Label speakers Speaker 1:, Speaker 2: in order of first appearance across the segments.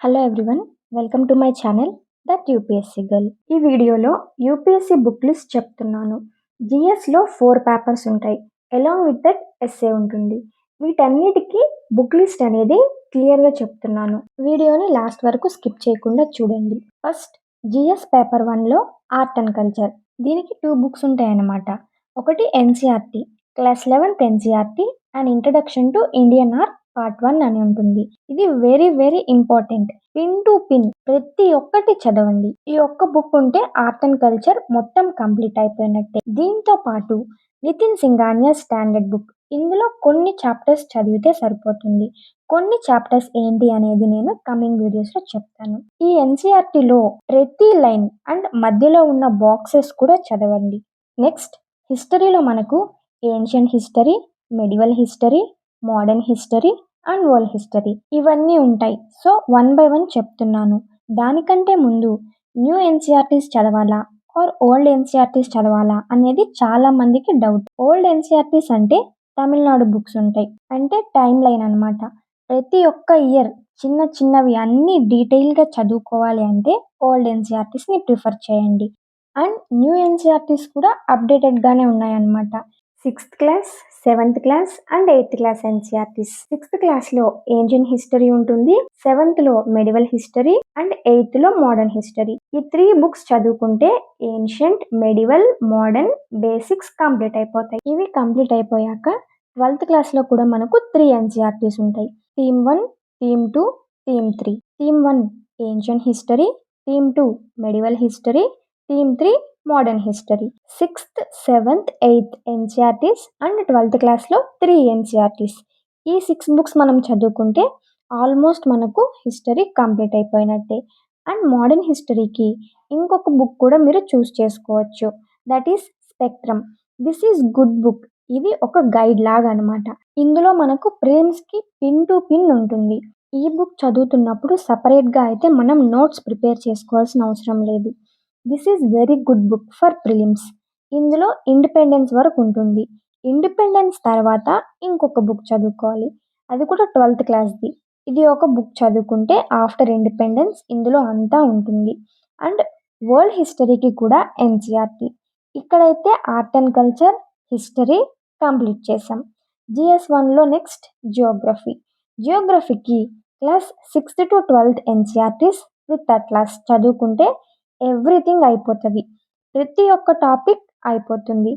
Speaker 1: Hello everyone, welcome to my channel that UPSC girl. ఈ వీడియోలో UPSC book list చెప్తున్నాను. జిఎస్లో 4 papers ఉంటాయి, along with that essay ఉంటుంది. వీటన్నిటికీ బుక్ లిస్ట్ అనేది క్లియర్గా చెప్తున్నాను. వీడియోని లాస్ట్ వరకు స్కిప్ చేయకుండా చూడండి. ఫస్ట్ జిఎస్ పేపర్ 1లో ఆర్ట్ అండ్ కల్చర్. దీనికి 2 బుక్స్ ఉంటాయన్నమాట. ఒకటి NCERT class 11th NCERT and introduction to Indian art part 1 అని ఉంటుంది. ఇది very very important. Pin to pin ప్రతి ఒక్కటి చదవండి. ఈ ఒక్క బుక్ ఉంటే ఆర్ట్ అండ్ కల్చర్ మొత్తం కంప్లీట్ అయిపోయినట్టే. దీంతో పాటు నితిన్ సింఘానియా స్టాండర్డ్ బుక్. ఇందులో కొన్ని చాప్టర్స్ చదివితే సరిపోతుంది. కొన్ని చాప్టర్స్ ఏంటి అనేది నేను కమింగ్ వీడియోస్లో చెప్తాను. ఈ ఎన్సీఆర్టీలో ప్రతి లైన్ అండ్ మధ్యలో ఉన్న బాక్సెస్ కూడా చదవండి. నెక్స్ట్ హిస్టరీలో మనకు ancient history, medieval history, modern history and world history ఇవన్నీ ఉంటాయి. సో 1 by 1 చెప్తున్నాను. దానికంటే ముందు న్యూ ఎన్సీఆర్టీస్ చదవాలా ఆర్ ఓల్డ్ ఎన్సీఆర్టీస్ చదవాలా అనేది చాలా మందికి డౌట్. ఓల్డ్ ఎన్సీఆర్టీస్ అంటే తమిళనాడు బుక్స్ ఉంటాయి, అంటే టైం లైన్ అనమాట. ప్రతి ఒక్క ఇయర్ చిన్న చిన్నవి అన్ని డీటెయిల్గా చదువుకోవాలి అంటే ఓల్డ్ ఎన్సీఆర్టీస్ని ప్రిఫర్ చేయండి. అండ్ న్యూ ఎన్సీఆర్టీస్ కూడా అప్డేటెడ్గానే ఉన్నాయన్నమాట. 6th class, 7th class and 8th class NCERTs. 6th క్లాస్లో ఏన్షియంట్ హిస్టరీ ఉంటుంది, 7thలో మెడివల్ హిస్టరీ అండ్ 8thలో మోడర్న్ హిస్టరీ. ఈ 3 బుక్స్ చదువుకుంటే ancient, medieval, modern basics complete అయిపోతాయి. ఇవి కంప్లీట్ అయిపోయాక 12th క్లాస్లో కూడా మనకు 3 ఎన్సీఆర్టీస్ ఉంటాయి. Theme 1, theme 2, theme 3. Theme 1 ancient history, theme 2 medieval history, theme 3 modern history. 6th, 7th, 8th NCERTs and 12th క్లాస్లో 3 ఎన్సీఆర్టీస్. ఈ 6 బుక్స్ మనం చదువుకుంటే ఆల్మోస్ట్ మనకు హిస్టరీ కంప్లీట్ అయిపోయినట్టే. అండ్ మోడర్న్ హిస్టరీకి ఇంకొక బుక్ కూడా మీరు చూస్ చేసుకోవచ్చు, that is spectrum. This is good book. ఇది ఒక గైడ్ లాగా అనమాట. ఇందులో మనకు ప్రిలిమ్స్కి పిన్ టు పిన్ ఉంటుంది. ఈ బుక్ చదువుతున్నప్పుడు సపరేట్గా అయితే మనం నోట్స్ ప్రిపేర్ చేసుకోవాల్సిన అవసరం లేదు. This is very good book for prelims. ఇందులో ఇండిపెండెన్స్ వరకు ఉంటుంది. ఇండిపెండెన్స్ తర్వాత ఇంకొక బుక్ చదువుకోవాలి, అది కూడా 12th క్లాస్ది. ఇది ఒక బుక్ చదువుకుంటే ఆఫ్టర్ ఇండిపెండెన్స్ ఇందులో అంతా ఉంటుంది. అండ్ వరల్డ్ హిస్టరీకి కూడా ఎన్సీఆర్టీ. ఇక్కడైతే art and culture, history complete చేసాం. జిఎస్ 1లో నెక్స్ట్ జియోగ్రఫీ. జియోగ్రఫీకి class 6th to 12th NCERTs with atlas చదువుకుంటే ఎవ్రీథింగ్ అయిపోతుంది. ప్రతి ఒక్క టాపిక్ అయిపోతుంది.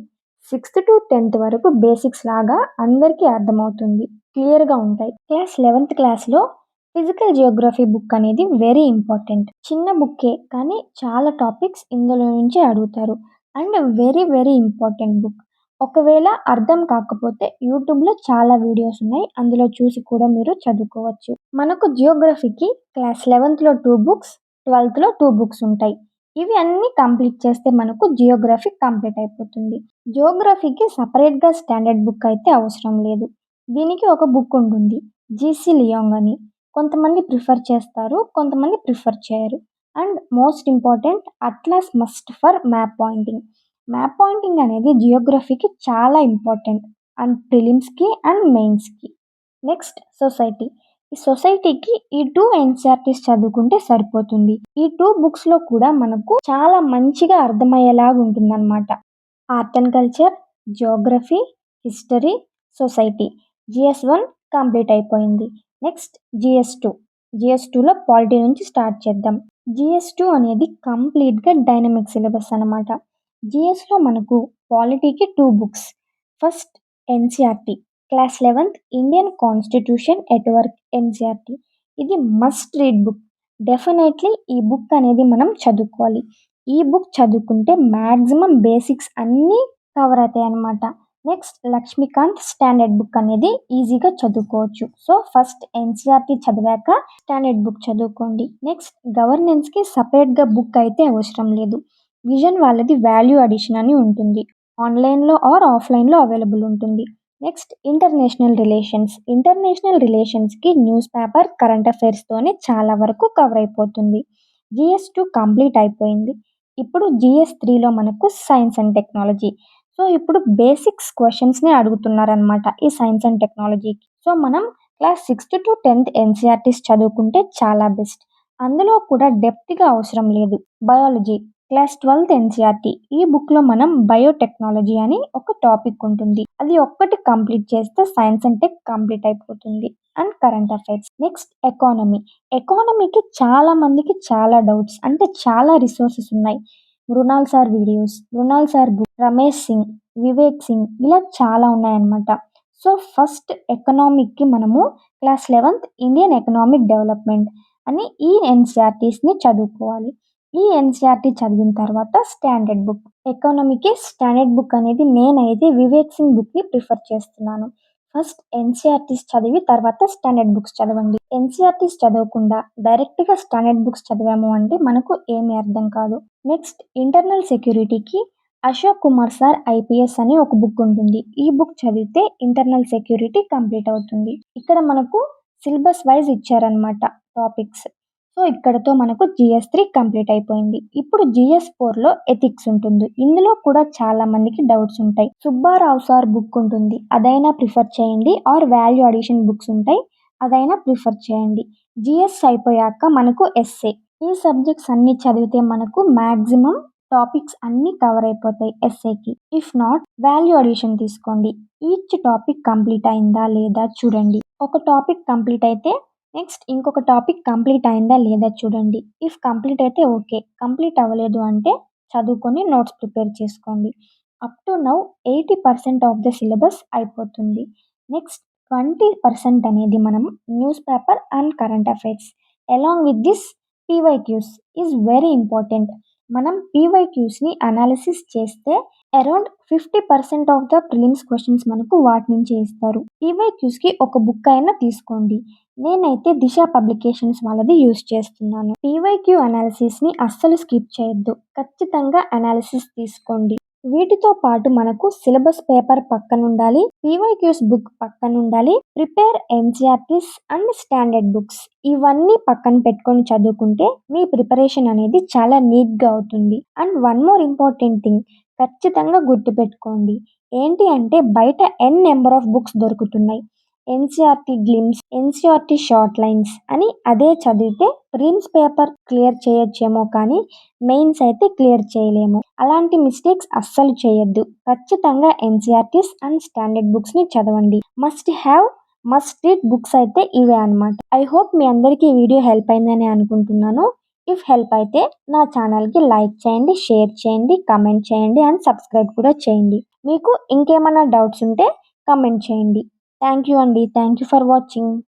Speaker 1: 6th to 10th వరకు బేసిక్స్ లాగా అందరికీ అర్థమవుతుంది, క్లియర్గా ఉంటాయి. క్లాస్ 11th క్లాస్లో ఫిజికల్ జియోగ్రఫీ బుక్ అనేది వెరీ ఇంపార్టెంట్. చిన్న బుక్కే కానీ చాలా టాపిక్స్ ఇందులో నుంచి అడుగుతారు. And very very important book. ఒకవేళ అర్థం కాకపోతే యూట్యూబ్లో చాలా వీడియోస్ ఉన్నాయి, అందులో చూసి కూడా మీరు చదువుకోవచ్చు. మనకు జియోగ్రఫీకి క్లాస్ 11thలో 2 బుక్స్, 12thలో 2 బుక్స్ ఉంటాయి. ఇవి అన్నీ కంప్లీట్ చేస్తే మనకు జియోగ్రఫీ కంప్లీట్ అయిపోతుంది. జియోగ్రఫీకి సపరేట్గా స్టాండర్డ్ బుక్ అయితే అవసరం లేదు. దీనికి ఒక బుక్ ఉంటుంది, జీసీ లియోంగ్ అని. కొంతమంది ప్రిఫర్ చేస్తారు, కొంతమంది ప్రిఫర్ చేయరు. And most important atlas must for map pointing. Map pointing అనేది జియోగ్రఫీకి చాలా ఇంపార్టెంట్ అండ్ ప్రిలిమ్స్కి అండ్ మెయిన్స్కి. Next society. ఈ సొసైటీకి ఈ 2 ఎన్సీఆర్టీస్ చదువుకుంటే సరిపోతుంది. ఈ 2 బుక్స్లో కూడా మనకు చాలా మంచిగా అర్థమయ్యేలాగా ఉంటుందన్నమాట. Art and culture, geography, history, society. GS 1 complete అయిపోయింది. Next GS 2. జిఎస్ 2లో పాలిటీ నుంచి స్టార్ట్ చేద్దాం. జిఎస్ 2 అనేది కంప్లీట్గా డైనమిక్ సిలబస్ అనమాట. జిఎస్లో మనకు పాలిటీకి 2 బుక్స్. First NCERT class 11th Indian constitution at work NCERT. ఇది మస్ట్ రీడ్ బుక్. డెఫినెట్లీ ఈ బుక్ అనేది మనం చదువుకోవాలి. ఈ బుక్ చదువుకుంటే మ్యాక్సిమం బేసిక్స్ అన్నీ కవర్ అవుతాయి అన్నమాట. నెక్స్ట్ లక్ష్మీకాంత్ స్టాండర్డ్ బుక్ అనేది ఈజీగా చదువుకోవచ్చు. సో ఫస్ట్ ఎన్సీఆర్టీ చదివాక స్టాండర్డ్ బుక్ చదువుకోండి. నెక్స్ట్ గవర్నెన్స్కి సపరేట్గా బుక్ అయితే అవసరం లేదు. విజన్ వాళ్ళది వాల్యూ అడిషన్ అని ఉంటుంది, ఆన్లైన్లో ఆర్ ఆఫ్లైన్లో అవైలబుల్ ఉంటుంది. Next international relations. ఇంటర్నేషనల్ రిలేషన్స్కి న్యూస్ పేపర్, కరెంట్ అఫైర్స్తోనే చాలా వరకు కవర్ అయిపోతుంది. జిఎస్ 2 కంప్లీట్ అయిపోయింది. ఇప్పుడు జిఎస్ 3లో మనకు సైన్స్ అండ్ టెక్నాలజీ. సో ఇప్పుడు బేసిక్స్ క్వశ్చన్స్ని అడుగుతున్నారనమాట ఈ సైన్స్ అండ్ టెక్నాలజీకి. సో మనం class 6th to 10th NCERTs చదువుకుంటే చాలా బెస్ట్. అందులో కూడా డెప్త్‌గా అవసరం లేదు. బయాలజీ క్లాస్ 12థ్ ఎన్‌సీఈఆర్‌టీ ఈ బుక్‌లో మనం బయోటెక్నాలజీ అని ఒక టాపిక్ ఉంటుంది. అది ఒక్కటి కంప్లీట్ చేస్తే సైన్స్ అండ్ టెక్ కంప్లీట్ అయిపోతుంది. And current affairs. Next economy. ఎకానమీకి చాలా మందికి చాలా డౌట్స్ అంటే చాలా రిసోర్సెస్ ఉన్నాయి. Mrinal sir videos, Mrinal sir book, Ramesh Singh, Vivek Singh ఇలా చాలా ఉన్నాయన్నమాట. సో ఫస్ట్ ఎకనామిక్‌కి మనము క్లాస్ 11థ్ ఇండియన్ ఎకనామిక్ డెవలప్‌మెంట్ అని ఈ ఎన్‌సీఈఆర్‌టీస్‌ని చదువుకోవాలి. ఈ ఎన్‌సీఈఆర్‌టీ చదివిన తర్వాత స్టాండర్డ్ బుక్. ఎకానమీకి స్టాండర్డ్ బుక్ అనేది నేనైతే వివేక్ సింగ్ బుక్‌ని ప్రిఫర్ చేస్తున్నాను. ఫస్ట్ ఎన్‌సీఈఆర్‌టీస్ చదివి తర్వాత స్టాండర్డ్ బుక్స్ చదవండి. ఎన్‌సీఈఆర్‌టీస్ చదవకుండా డైరెక్ట్‌గా స్టాండర్డ్ బుక్స్ చదివాము అంటే మనకు ఏమీ అర్థం కాదు. నెక్స్ట్ ఇంటర్నల్ సెక్యూరిటీకి అశోక్ కుమార్ సార్ ఐపీఎస్ అని ఒక బుక్ ఉంటుంది. ఈ బుక్ చదివితే ఇంటర్నల్ సెక్యూరిటీ కంప్లీట్ అవుతుంది. ఇక్కడ మనకు సిలబస్ వైజ్ ఇచ్చారనమాట టాపిక్స్. సో ఇక్కడతో మనకు GS3 కంప్లీట్ అయిపోయింది. ఇప్పుడు GS4లో ఎథిక్స్ ఉంటుంది. ఇందులో కూడా చాలా మందికి డౌట్స్ ఉంటాయి. సుబ్బారావు సార్ బుక్ ఉంటుంది. అదైనా ప్రిఫర్ చేయండి ఆర్ వాల్యూ అడిషన్ బుక్స్ ఉంటాయి. అదైనా ప్రిఫర్ చేయండి. GS అయిపోయాక మనకు ఎస్ఏ. ఈ సబ్జెక్ట్స్ అన్నీ చదివితే మనకు మ్యాక్సిమం టాపిక్స్ అన్నీ కవర్ అయిపోతాయి ఎస్ఏకి. ఇఫ్ నాట్ వాల్యూ అడిషన్ తీసుకోండి. ఈచ్ టాపిక్ కంప్లీట్ అయిందా లేదా చూడండి. ఒక టాపిక్ కంప్లీట్ అయితే నెక్స్ట్ ఇంకొక టాపిక్ కంప్లీట్ అయిందా లేదా చూడండి. ఇఫ్ కంప్లీట్ అయితే ఓకే. కంప్లీట్ అవ్వలేదు అంటే చదువుకొని నోట్స్ ప్రిపేర్ చేసుకోండి. Up to now 80% of the syllabus అయిపోతుంది. నెక్స్ట్ 20% అనేది మనం news paper and current affairs along with this PYQs is very important. మనం పీవైక్యూస్ని అనాలిసిస్ చేస్తే around 50% of the prelims questions మనకు వాటి నుంచే ఇస్తారు. పీవైక్యూస్కి ఒక బుక్ అయినా తీసుకోండి. నేనైతే దిశ పబ్లికేషన్స్ వాళ్ళది యూస్ చేస్తున్నాను. పీవైక్యూ అనాలిసిస్ని అస్సలు స్కిప్ చేయొద్దు. ఖచ్చితంగా అనాలిసిస్ తీసుకోండి. వీటితో పాటు మనకు సిలబస్ పేపర్ పక్కనుండాలి. పీవైక్యూస్ బుక్ పక్కనుండాలి. Prepare NCERTs and standard books ఇవన్నీ పక్కన పెట్టుకొని చదువుకుంటే మీ ప్రిపరేషన్ అనేది చాలా నీట్‌గా అవుతుంది. And one more important thing ఖచ్చితంగా గుర్తుపెట్టుకోండి. ఏంటి అంటే బయట నెంబర్ ఆఫ్ బుక్స్ దొరుకుతున్నాయి. NCERT glimpse, NCERT short lines అని అదే చదివితే ప్రిలిమ్స్ పేపర్ క్లియర్ చేయొచ్చేమో కానీ మెయిన్స్ అయితే క్లియర్ చేయలేము. అలాంటి మిస్టేక్స్ అస్సలు చేయొద్దు. ఖచ్చితంగా ఎన్‌సీఈఆర్‌టీస్ అండ్ స్టాండర్డ్ బుక్స్‌ని చదవండి. మస్ట్ రీడ్ బుక్స్ అయితే ఇవే అన్నమాట. ఐ హోప్ మీ అందరికీ ఈ వీడియో హెల్ప్ అయిందని అనుకుంటున్నాను. ఇఫ్ హెల్ప్ అయితే నా ఛానల్‌కి లైక్ చేయండి, షేర్ చేయండి, కామెంట్ చేయండి అండ్ సబ్స్క్రైబ్ కూడా చేయండి. మీకు ఇంకేమైనా డౌట్స్ ఉంటే కామెంట్ చేయండి. థ్యాంక్ యూ అండి. Thank you for watching.